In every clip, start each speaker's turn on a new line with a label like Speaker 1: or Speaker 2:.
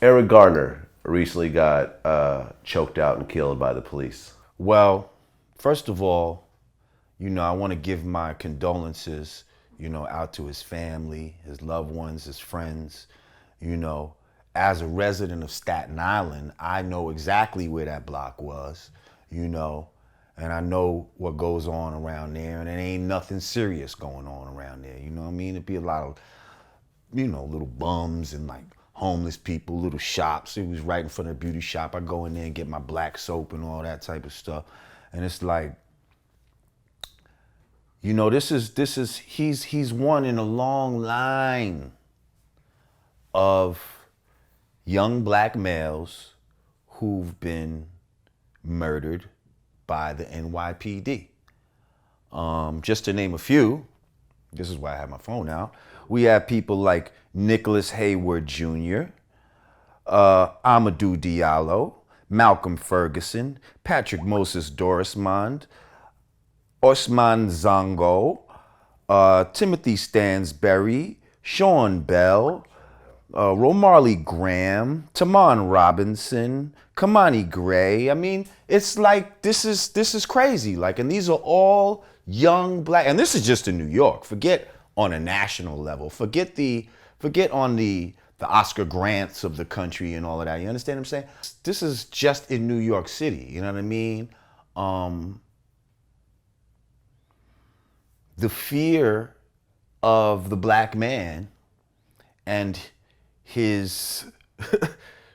Speaker 1: Eric Garner recently got choked out and killed by the police.
Speaker 2: Well, first of all, I want to give my condolences, out to his family, his loved ones, his friends. You know, as a resident of Staten Island, I know exactly where that block was, you know, and I know what goes on around there, and it ain't nothing serious going on around there. You know what I mean? It'd be a lot of, little bums and like homeless people, little shops. It was right in front of the beauty shop. I go in there and get my black soap and all that type of stuff. And it's like, he's one in a long line of young black males who've been murdered by the NYPD. Just to name a few, this is why I have my phone out. We have people like Nicholas Hayward Jr., Amadou Diallo, Malcolm Ferguson, Patrick Moses Dorismond, Osman Zongo, Timothy Stansberry, Sean Bell, Romarley Graham, Taman Robinson, Kamani Gray. I mean, it's like this is crazy. Like, and these are all young black, and this is just in New York. Forget on a national level. Forget on the Oscar Grants of the country and all of that. You understand what I'm saying? This is just in New York City. You know what I mean? The fear of the black man and his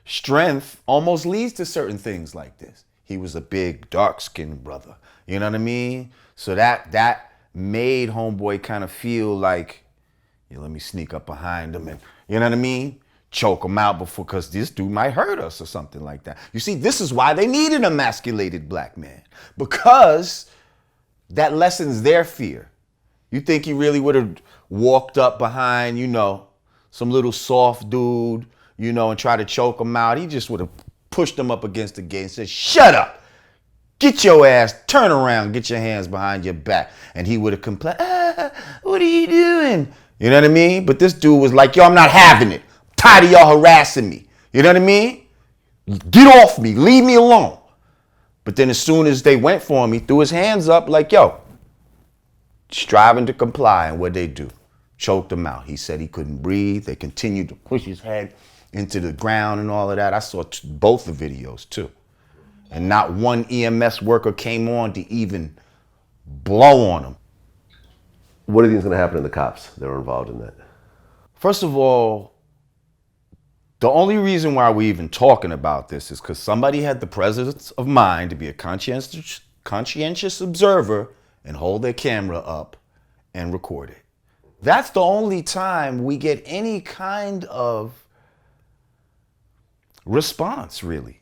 Speaker 2: strength almost leads to certain things like this. He was a big, dark-skinned brother. You know what I mean? So that made homeboy kind of feel like, let me sneak up behind him and, you know what I mean? Choke him out before, because this dude might hurt us or something like that. You see, this is why they need an emasculated black man, because that lessens their fear. You think he really would have walked up behind, some little soft dude, and tried to choke him out? He just would have pushed him up against the gate and said, "Shut up! Get your ass, turn around, get your hands behind your back." And he would have complained, "What are you doing?" You know what I mean? But this dude was like, "Yo, I'm not having it. I'm tired of y'all harassing me." You know what I mean? "Get off me, leave me alone." But then as soon as they went for him, he threw his hands up like, "Yo," striving to comply, and what they do? Choked him out. He said he couldn't breathe. They continued to push his head into the ground and all of that. I saw both the videos too. And not one EMS worker came on to even blow on him.
Speaker 1: What do you think is going to happen to the cops that were involved in that?
Speaker 2: First of all, the only reason why we're even talking about this is because somebody had the presence of mind to be a conscientious observer and hold their camera up and record it. That's the only time we get any kind of response, really,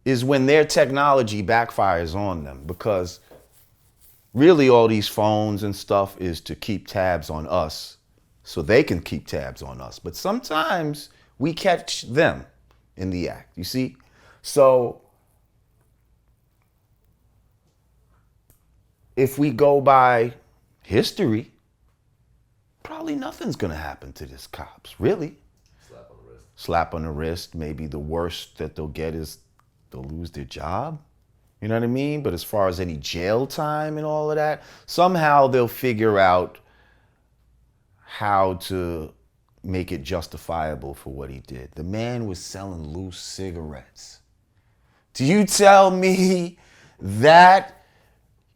Speaker 2: is when their technology backfires on them. Because really all these phones and stuff is to keep tabs on us so they can keep tabs on us. But sometimes we catch them in the act, you see? So if we go by history, probably nothing's gonna happen to these cops, really.
Speaker 1: Slap on the wrist.
Speaker 2: Slap on the wrist. Maybe the worst that they'll get is they'll lose their job. You know what I mean? But as far as any jail time and all of that, somehow they'll figure out how to make it justifiable for what he did. The man was selling loose cigarettes. Do you tell me that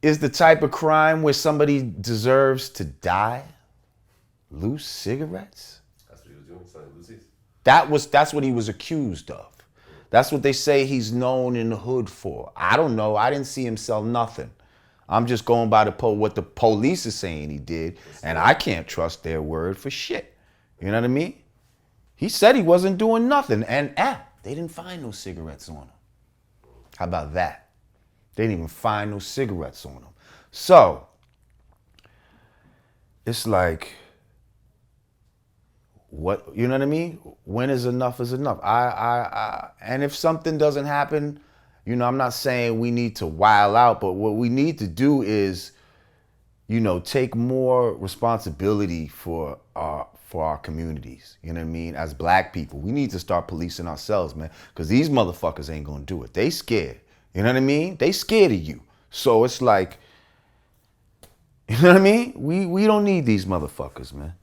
Speaker 2: is the type of crime where somebody deserves to die? Loose cigarettes?
Speaker 1: That's what he was doing, selling Lucy's.
Speaker 2: That's what he was accused of. That's what they say he's known in the hood for. I don't know. I didn't see him sell nothing. I'm just going by what the police is saying he did, and I can't trust their word for shit. You know what I mean? He said he wasn't doing nothing, and they didn't find no cigarettes on him. How about that? They didn't even find no cigarettes on him. So it's like, what, you know what I mean? When is enough is enough? And if something doesn't happen, I'm not saying we need to wild out, but what we need to do is take more responsibility for our communities. You know what I mean? As black people, we need to start policing ourselves, man, because these motherfuckers ain't gonna do it. They scared. You know what I mean? They scared of you. So it's like, you know what I mean? We don't need these motherfuckers, man.